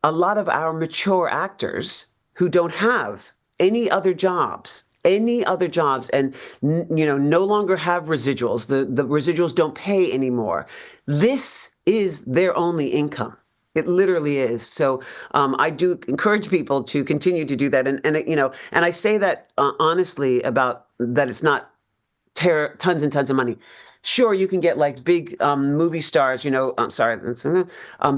a lot of our mature actors who don't have any other jobs, and no longer have residuals. The residuals don't pay anymore. This is their only income. It literally is. So I do encourage people to continue to do that, and I say that honestly about that. It's not tons and tons of money. Sure, you can get like big movie stars, I'm sorry,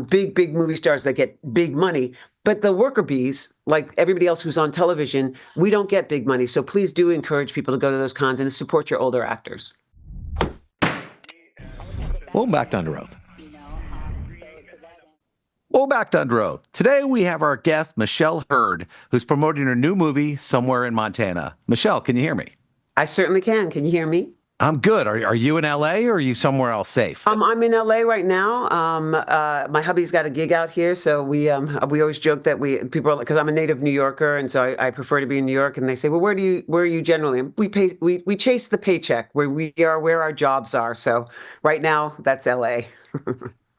big movie stars that get big money. But the worker bees, like everybody else who's on television, we don't get big money. So please do encourage people to go to those cons and support your older actors. Welcome back to Under Oath. Well, back to Under Oath. Today we have our guest, Michelle Hurd, who's promoting her new movie, Somewhere in Montana. Michelle, can you hear me? I certainly can. Can you hear me? I'm good. Are you in LA or are you somewhere else safe? I'm in LA right now. My hubby's got a gig out here, so we always joke that people are, because I'm a native New Yorker, and so I prefer to be in New York. And they say, well, where are you generally? We chase the paycheck where our jobs are. So right now, that's LA.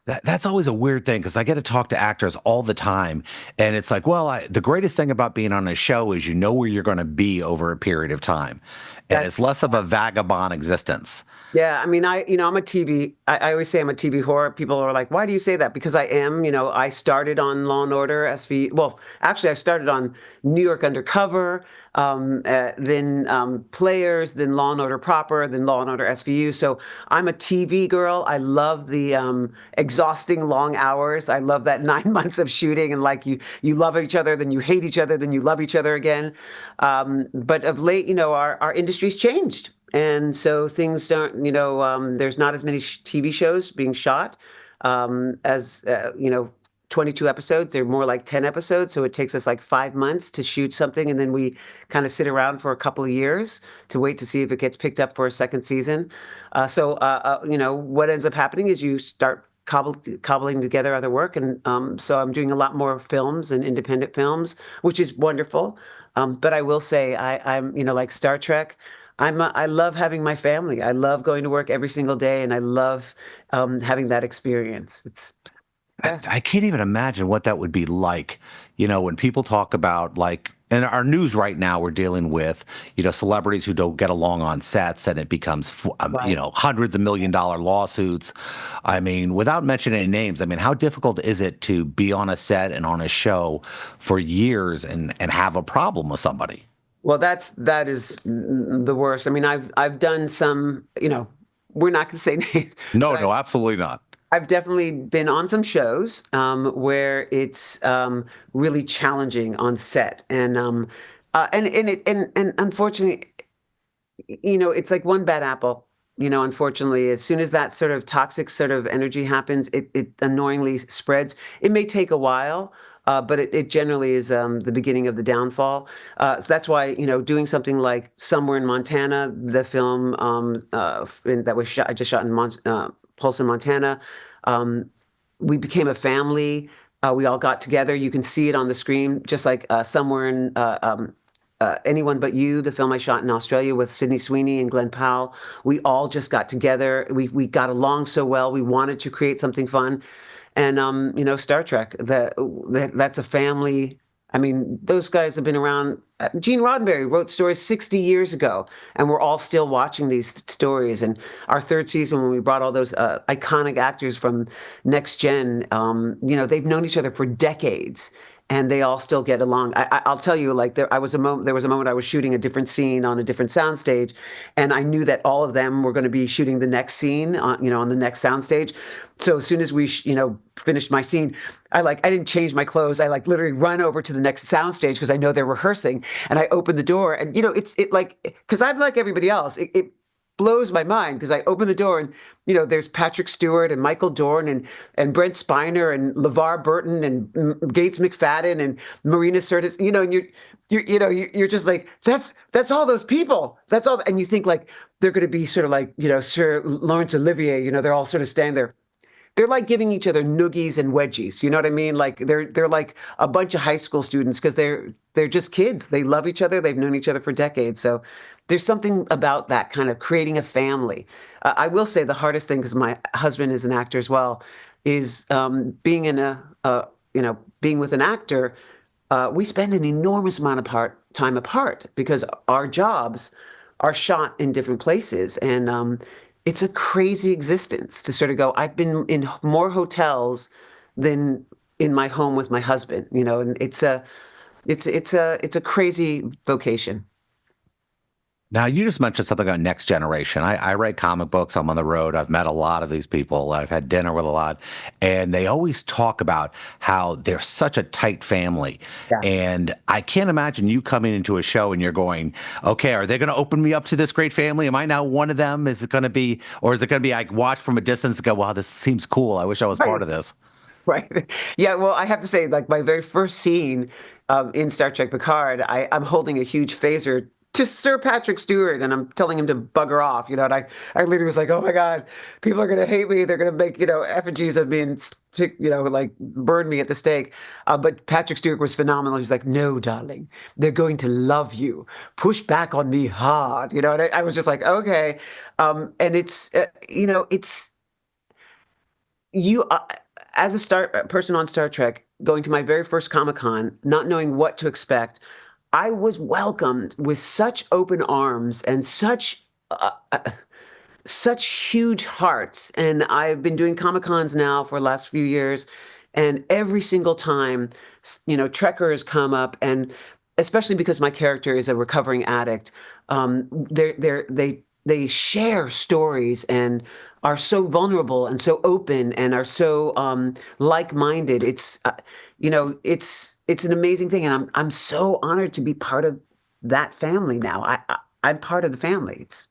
That's always a weird thing because I get to talk to actors all the time. And it's like, well, the greatest thing about being on a show is you know where you're going to be over a period of time. And it's less of a vagabond existence. Yeah, I mean, I'm a TV. I always say I'm a TV whore. People are like, "Why do you say that?" Because I am. I started on Law and Order SV. Well, actually, I started on New York Undercover, then Players, then Law and Order proper, then Law and Order SVU. So I'm a TV girl. I love the exhausting long hours. I love that 9 months of shooting, and like you love each other, then you hate each other, then you love each other again. But of late, our industry's changed. And so things don't, there's not as many TV shows being shot as 22 episodes. They're more like 10 episodes. So it takes us like 5 months to shoot something. And then we kind of sit around for a couple of years to wait to see if it gets picked up for a second season. What ends up happening is you start cobbling together other work. And so I'm doing a lot more films and independent films, which is wonderful. But I will say I'm like Star Trek. I love having my family. I love going to work every single day, and I love having that experience. It's best. I can't even imagine what that would be like. When people talk about like, in our news right now, we're dealing with, celebrities who don't get along on sets, and it becomes, Right. hundreds of $1 million lawsuits. I mean, without mentioning any names, I mean, how difficult is it to be on a set and on a show for years and have a problem with somebody? Well, that is the worst. I mean, I've done some. We're not going to say names. No, but no, absolutely not. I've definitely been on some shows where it's really challenging on set, and unfortunately, it's like one bad apple. Unfortunately, as soon as that sort of toxic sort of energy happens, it annoyingly spreads. It may take a while, but it generally is the beginning of the downfall. So that's why, doing something like Somewhere in Montana, the film that was shot, I just shot in Polson, Montana. We became a family. We all got together. You can see it on the screen, just like Somewhere in Anyone But You, the film I shot in Australia with Sydney Sweeney and Glenn Powell. We all just got together. We got along so well. We wanted to create something fun. And, Star Trek, that's a family. I mean, those guys have been around. Gene Roddenberry wrote stories 60 years ago, and we're all still watching these stories. And our third season, when we brought all those iconic actors from Next Gen, they've known each other for decades. And they all still get along. I'll tell you, like there was a moment I was shooting a different scene on a different soundstage, and I knew that all of them were going to be shooting the next scene on the next soundstage. So as soon as we finished my scene, I didn't change my clothes. I literally run over to the next soundstage because I know they're rehearsing, and I open the door, and because I'm like everybody else. It blows my mind because I open the door and there's Patrick Stewart and Michael Dorn and Brent Spiner and LeVar Burton and Gates McFadden and Marina Sirtis, and you're just like, that's all those people. That's all. And you think like they're going to be sort of like, Sir Laurence Olivier, they're all sort of standing there. They're like giving each other noogies and wedgies. You know what I mean? Like they're like a bunch of high school students because they're just kids. They love each other. They've known each other for decades. So there's something about that kind of creating a family. I will say the hardest thing, because my husband is an actor as well, is being in being with an actor, we spend an enormous amount of time apart because our jobs are shot in different places. And it's a crazy existence to sort of go, I've been in more hotels than in my home with my husband, and it's a crazy vocation. Now, you just mentioned something about next generation. I write comic books. I'm on the road. I've met a lot of these people. I've had dinner with a lot, and they always talk about how they're such a tight family. Yeah. And I can't imagine you coming into a show and you're going, okay, are they going to open me up to this great family? Am I now one of them? Is it going to be, or is it going to be I watch from a distance and go, wow, this seems cool. I wish I was Right. part of this. Right. Yeah. Well, I have to say, like my very first scene in Star Trek Picard, I'm holding a huge phaser to Sir Patrick Stewart, and I'm telling him to bugger off. And I literally was like, "Oh my God, people are going to hate me. They're going to make effigies of me and like burn me at the stake." But Patrick Stewart was phenomenal. He's like, "No, darling, they're going to love you. Push back on me hard." And I was just like, "Okay," and it's you as a person on Star Trek, going to my very first Comic-Con, not knowing what to expect, I was welcomed with such open arms and such huge hearts. And I've been doing Comic-Cons now for the last few years, and every single time, trekkers come up, and especially because my character is a recovering addict, they share stories and are so vulnerable and so open and are so like-minded. It's an amazing thing, and I'm so honored to be part of that family now. I'm part of the family. It's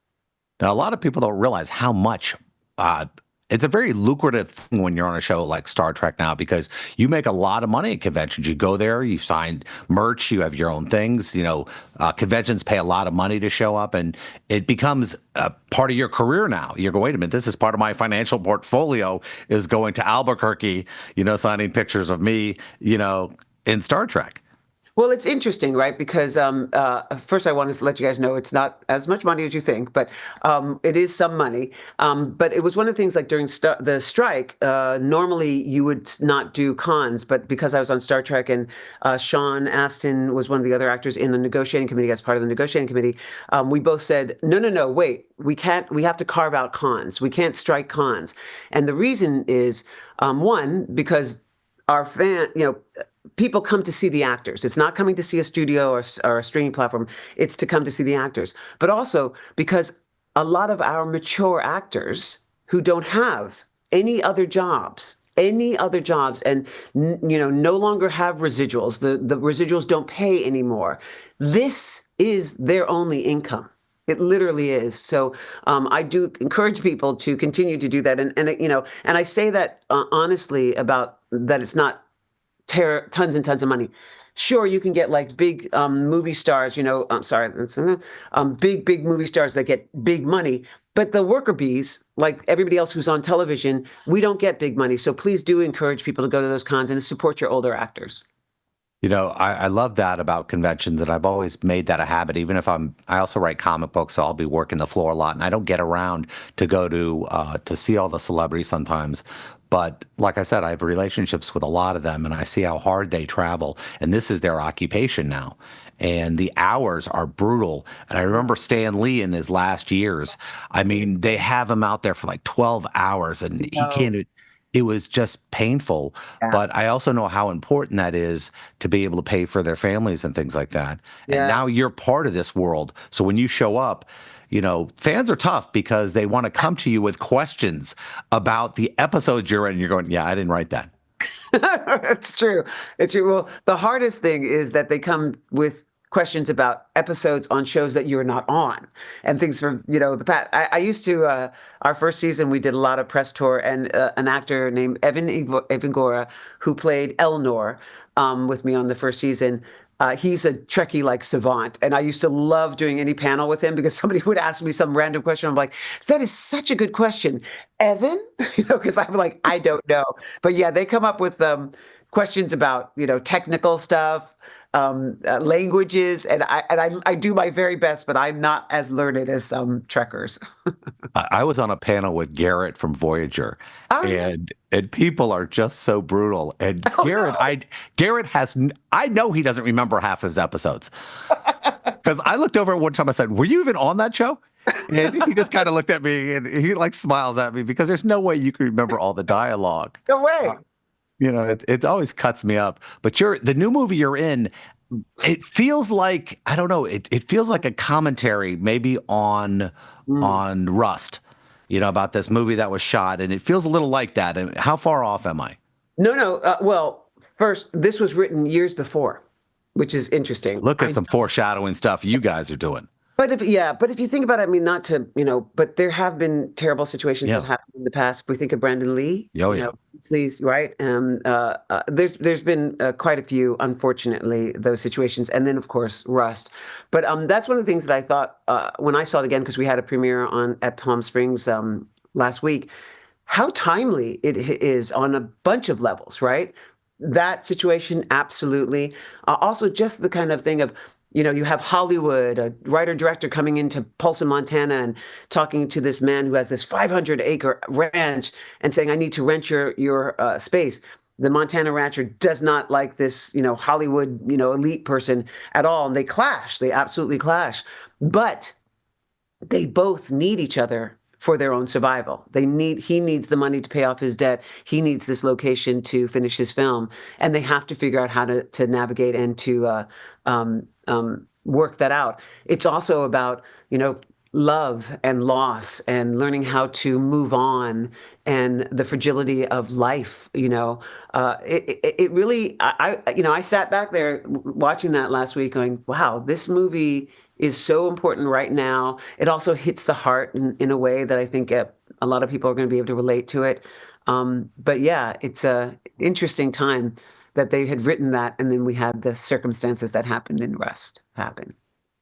Now, a lot of people don't realize how much uh, it's a very lucrative thing when you're on a show like Star Trek now because you make a lot of money at conventions. You go there, you sign merch, you have your own things. Conventions pay a lot of money to show up, and it becomes a part of your career now. You go, wait a minute, this is part of my financial portfolio is going to Albuquerque, signing pictures of me, in Star Trek. Well, it's interesting, right? Because first, I wanted to let you guys know it's not as much money as you think, but it is some money. But it was one of the things like during the strike, normally you would not do cons, but because I was on Star Trek and Sean Astin was one of the other actors in the negotiating committee as part of the negotiating committee, we both said, no, no, no, wait, we can't, we have to carve out cons. We can't strike cons. And the reason is, one, because our people come to see the actors. It's not coming to see a studio or a streaming platform. It's to come to see the actors. But also because a lot of our mature actors who don't have any other jobs, and no longer have residuals. The residuals don't pay anymore. This is their only income. It literally is. So I do encourage people to continue to do that, and I say that honestly about that. It's not tons and tons of money. Sure, you can get like big movie stars. I'm sorry, big movie stars that get big money. But the worker bees, like everybody else who's on television, we don't get big money. So please do encourage people to go to those cons and to support your older actors. I love that about conventions, and I've always made that a habit. Even if I also write comic books, so I'll be working the floor a lot, and I don't get around to go to see all the celebrities sometimes. But like I said, I have relationships with a lot of them, and I see how hard they travel, and this is their occupation now. And the hours are brutal. And I remember Stan Lee in his last years. I mean, they have him out there for like 12 hours, and he No. can't. It was just painful. Yeah. But I also know how important that is to be able to pay for their families and things like that. And Yeah. now you're part of this world. So when you show up, fans are tough because they want to come to you with questions about the episodes you're in. You're going, yeah, I didn't write that. It's true. It's true. Well, the hardest thing is that they come with questions about episodes on shows that you're not on and things from, the past. I used to, our first season, we did a lot of press tour, and an actor named Evan Evangora, who played Elnor with me on the first season. He's a Trekkie like savant, and I used to love doing any panel with him because somebody would ask me some random question. I'm like, that is such a good question, Evan, because I'm like, I don't know. But yeah, they come up with questions about, technical stuff, languages, and I do my very best, but I'm not as learned as some trekkers. I was on a panel with Garrett from Voyager, Oh, yeah. and people are just so brutal. And Oh, no. Garrett I know he doesn't remember half of his episodes because I looked over at one time. I said, "Were you even on that show?" And he just kind of looked at me and he like smiles at me because there's no way you can remember all the dialogue. No way. It always cuts me up. But the new movie you're in. It feels like, I don't know, it feels like a commentary maybe on Mm. Rust, about this movie that was shot, and it feels a little like that. And how far off am I? No, no. Well, first, this was written years before, which is interesting. Look at some foreshadowing stuff you guys are doing. But if you think about it, I mean, not to, but there have been terrible situations that Yeah. happened in the past. If we think of Brandon Lee, Oh, yeah. please, right? There's been quite a few, unfortunately, those situations, and then of course Rust. But that's one of the things that I thought when I saw it again, because we had a premiere at Palm Springs last week. How timely it is on a bunch of levels, right? That situation, absolutely. Also, just the kind of thing of, you have Hollywood, a writer director coming into Polson, Montana, and talking to this man who has this 500-acre ranch and saying, "I need to rent your space." The Montana rancher does not like this, Hollywood, elite person at all, and they clash. They absolutely clash. But they both need each other for their own survival. He needs the money to pay off his debt. He needs this location to finish his film, and they have to figure out how to navigate and to work that out. It's also about, love and loss and learning how to move on and the fragility of life. It really, I sat back there watching that last week going, wow, this movie is so important right now. It also hits the heart in a way that I think a lot of people are going to be able to relate to it. But yeah, it's a interesting time that they had written that, and then we had the circumstances that happened in Rust happen.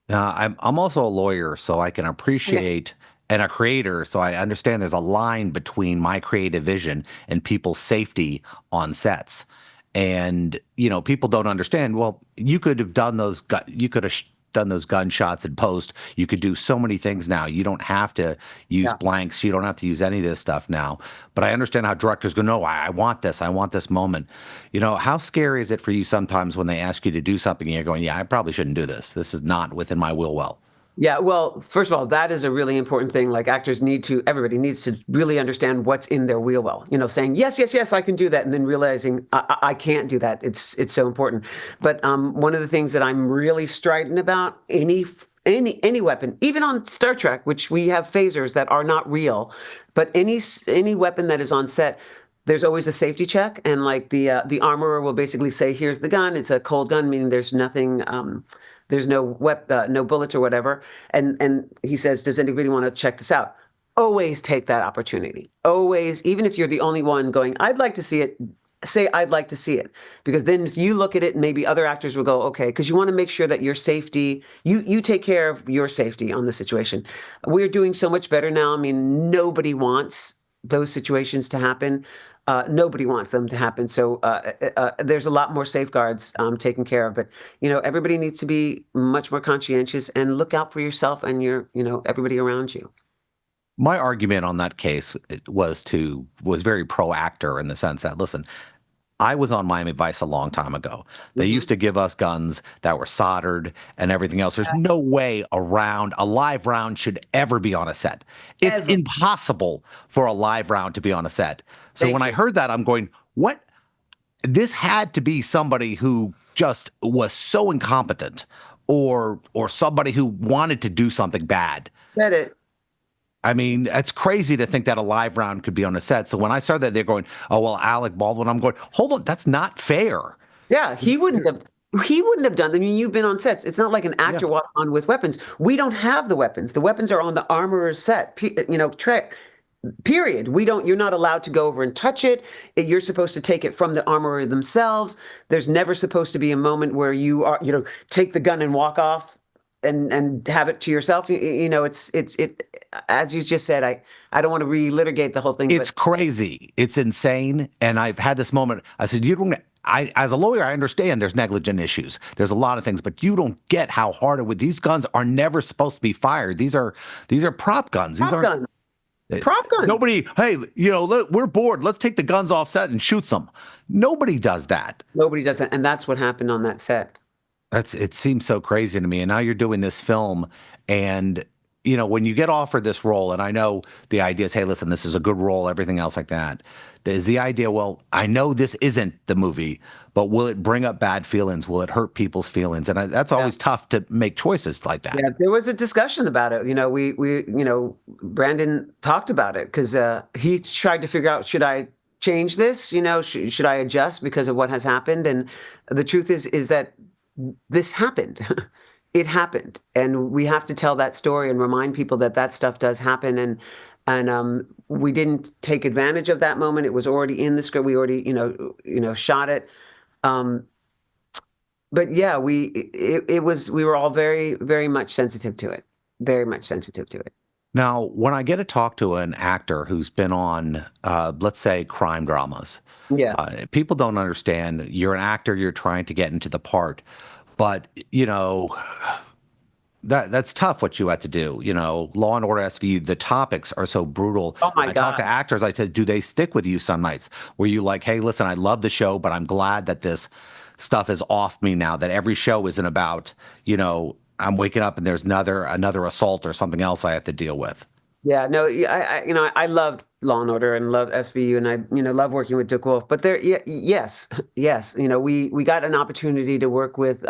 I'm also a lawyer, so I can Okay. appreciate, and a creator, so I understand there's a line between my creative vision and people's safety on sets. And people don't understand. Well, you could have done you could have done those gunshots in post. You could do so many things now. You don't have to use Yeah. blanks. You don't have to use any of this stuff now. But I understand how directors go, no, I want this. I want this moment. How scary is it for you sometimes when they ask you to do something and you're going, yeah, I probably shouldn't do this. This is not within my will well. Yeah, well, first of all, that is a really important thing. Like everybody needs to really understand what's in their wheel well. Saying yes, yes, yes, I can do that, and then realizing I can't do that. It's so important. But one of the things that I'm really strident about any weapon, even on Star Trek, which we have phasers that are not real, but any weapon that is on set. There's always a safety check, and like the armorer will basically say, "Here's the gun. It's a cold gun, meaning there's nothing, there's no bullets or whatever." And he says, "Does anybody want to check this out?" Always take that opportunity. Always, even if you're the only one going, "I'd like to see it." Say, "I'd like to see it," because then if you look at it, maybe other actors will go, "Okay," because you want to make sure that your safety, you take care of your safety on the situation. We're doing so much better now. I mean, nobody wants those situations to happen. Nobody wants them to happen. So there's a lot more safeguards taken care of. But everybody needs to be much more conscientious and look out for yourself and everybody around you. My argument on that case was very pro actor in the sense that, listen, I was on Miami Vice a long time ago. They Hmm. used to give us guns that were soldered and everything else. There's no way a live round should ever be on a set. It's Ever. impossible for a live round to be on a set. So when Thank I you. heard that, I'm going, what? This had to be somebody who just was so incompetent or somebody who wanted to do something bad. Said it. I mean, it's crazy to think that a live round could be on a set. So when I started that, they're going, "Oh well, Alec Baldwin." I'm going, "Hold on, that's not fair." Yeah, he wouldn't have. He wouldn't have done. I mean, you've been on sets. It's not like an Yeah. actor walked on with weapons. We don't have the weapons. The weapons are on the armorer's set. Trick. Period. We don't. You're not allowed to go over and touch it. You're supposed to take it from the armorer themselves. There's never supposed to be a moment where you are, take the gun and walk off and have it to yourself. It. As you just said, I don't want to relitigate the whole thing, It's but crazy. It's insane. And I've had this moment. I said, "You don't." as a lawyer, I understand there's negligent issues. There's a lot of things, but you don't get how hard it would. These guns are never supposed to be fired. These are prop guns. These Prop aren't. guns. Prop guns. Nobody. Hey, we're bored. Let's take the guns off set and shoot some. Nobody does that. Nobody does that, and that's what happened on that set. It seems so crazy to me. And now you're doing this film, and when you get offered this role, and I know the idea is, hey, listen, this is a good role, everything else like that. Is the idea, well, I know this isn't the movie, but will it bring up bad feelings? Will it hurt people's feelings? And that's always tough to make choices like that. Yeah, there was a discussion about it. Brandon talked about it because he tried to figure out, should I change this? Should I adjust because of what has happened? And the truth is that this happened. It happened, and we have to tell that story and remind people that that stuff does happen. And we didn't take advantage of that moment. It was already in the script. We already shot it. But yeah, we were all very, very much sensitive to it. Very much sensitive to it. Now, when I get to talk to an actor who's been on, let's say, crime dramas, people don't understand. You're an actor. You're trying to get into the part. But, that's tough what you had to do. Law and Order SVU, the topics are so brutal. Oh my I God. talk to actors, I said, do they stick with you some nights? Were you like, hey, listen, I love the show, but I'm glad that this stuff is off me now, that every show isn't about, I'm waking up and there's another assault or something else I have to deal with. Yeah, no, I loved Law and Order and love SVU, and I love working with Dick Wolf. But yes, we got an opportunity to work with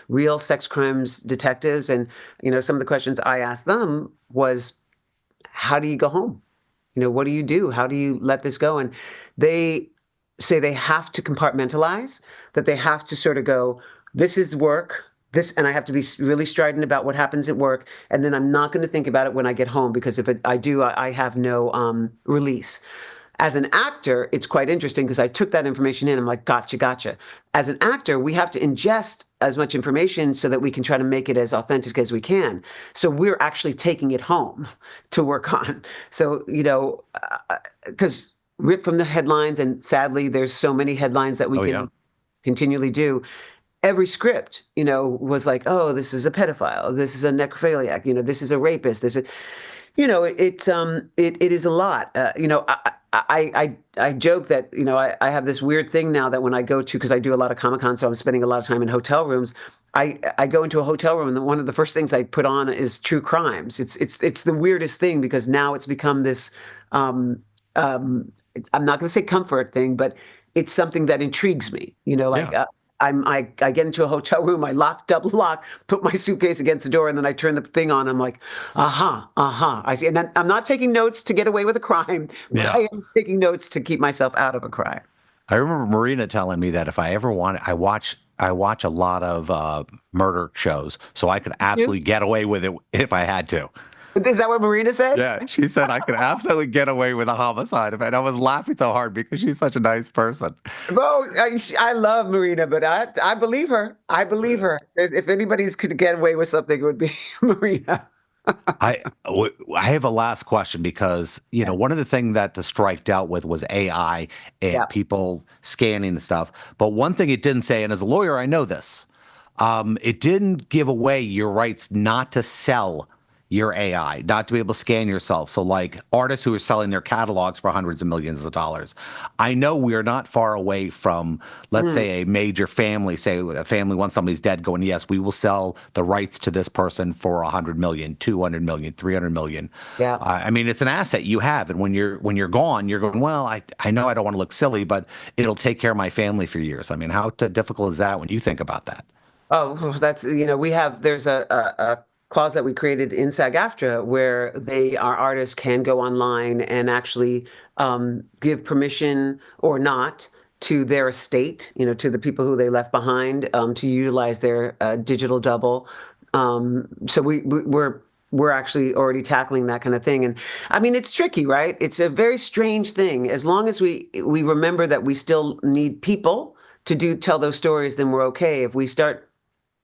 real sex crimes detectives, and some of the questions I asked them was, how do you go home? What do you do? How do you let this go? And they say they have to compartmentalize, that they have to sort of go, this is work. And I have to be really strident about what happens at work, and then I'm not going to think about it when I get home, because if I do, I have no release. As an actor, it's quite interesting because I took that information in. I'm like, gotcha. As an actor, we have to ingest as much information so that we can try to make it as authentic as we can. So we're actually taking it home to work on. So, because ripped from the headlines, and sadly, there's so many headlines that we can continually do. Every script, was like, oh, this is a pedophile, this is a necrophiliac, this is a rapist, this is, it is a lot. I joke that, I have this weird thing now that when I go to, because I do a lot of Comic-Con, so I'm spending a lot of time in hotel rooms. I go into a hotel room, and one of the first things I put on is true crimes. It's the weirdest thing, because now it's become this, I'm not going to say comfort thing, but it's something that intrigues me, I get into a hotel room, I double lock, put my suitcase against the door, and then I turn the thing on. I'm like, I see. And then I'm not taking notes to get away with a crime, but I am taking notes to keep myself out of a crime. I remember Marina telling me that if I ever want, I watch a lot of murder shows, so I could absolutely get away with it if I had to. Is that what Marina said? Yeah, she said I could absolutely get away with a homicide. And I was laughing so hard because she's such a nice person. Well, I love Marina, but I believe her. I believe her. If anybody's could get away with something, it would be Marina. I have a last question, because one of the things that the strike dealt with was AI and people scanning the stuff. But one thing it didn't say, and as a lawyer, I know this, it didn't give away your rights not to sell your AI, not to be able to scan yourself. So like artists who are selling their catalogs for hundreds of millions of dollars. I know we are not far away from, let's say, a major family, say a family once somebody's dead, going, yes, we will sell the rights to this person for 100 million, 200 million, 300 million. Yeah. I mean, it's an asset you have. And when you're gone, you're going, well, I know I don't want to look silly, but it'll take care of my family for years. I mean, how difficult is that when you think about that? Oh, that's, there's a clause that we created in SAG-AFTRA where our artists can go online and actually give permission or not to their estate, to the people who they left behind, to utilize their digital double. So we're actually already tackling that kind of thing. And I mean, it's tricky, right? It's a very strange thing. As long as we remember that we still need people to tell those stories, then we're okay. If we start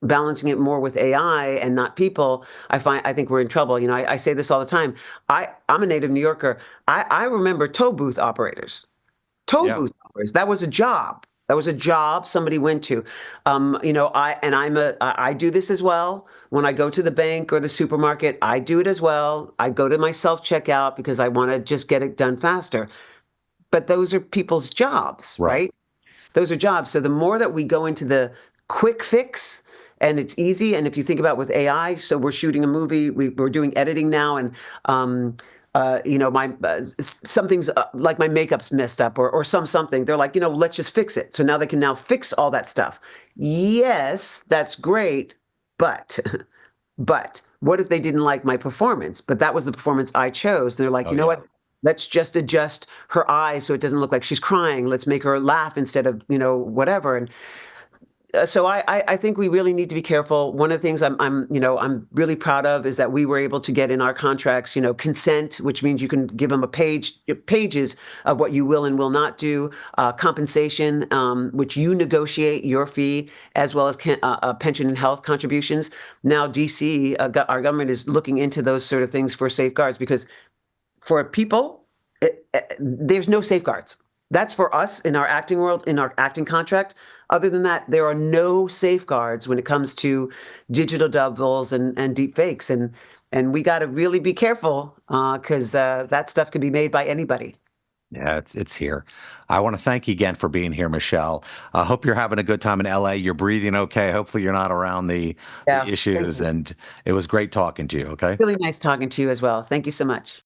balancing it more with AI and not people, I think we're in trouble. I say this all the time. I'm a native New Yorker. I remember toll booth operators. Toll booth operators. That was a job. That was a job somebody went to. I do this as well. When I go to the bank or the supermarket, I do it as well. I go to my self checkout because I want to just get it done faster. But those are people's jobs, Right. right? Those are jobs. So the more that we go into the quick fix, and it's easy. And if you think about with AI, so we're shooting a movie, we're doing editing now, and my something's like my makeup's messed up or something. They're like, let's just fix it. So now they can now fix all that stuff. Yes, that's great, but but what if they didn't like my performance? But that was the performance I chose. They're like, Oh, you know yeah. what? Let's just adjust her eyes so it doesn't look like she's crying. Let's make her laugh instead of, whatever. And so I think we really need to be careful. One of the things I'm really proud of is that we were able to get in our contracts, consent, which means you can give them pages of what you will and will not do, compensation, which you negotiate your fee, as well as pension and health contributions. Now, DC, our government is looking into those sort of things for safeguards because for people, there's no safeguards. That's for us in our acting world, in our acting contract. Other than that, there are no safeguards when it comes to digital doubles and deep fakes. And we got to really be careful because that stuff can be made by anybody. Yeah, it's here. I want to thank you again for being here, Michelle. I hope you're having a good time in LA. You're breathing okay. Hopefully you're not around the Yeah. Thank issues. you. And it was great talking to you. Okay. Really nice talking to you as well. Thank you so much.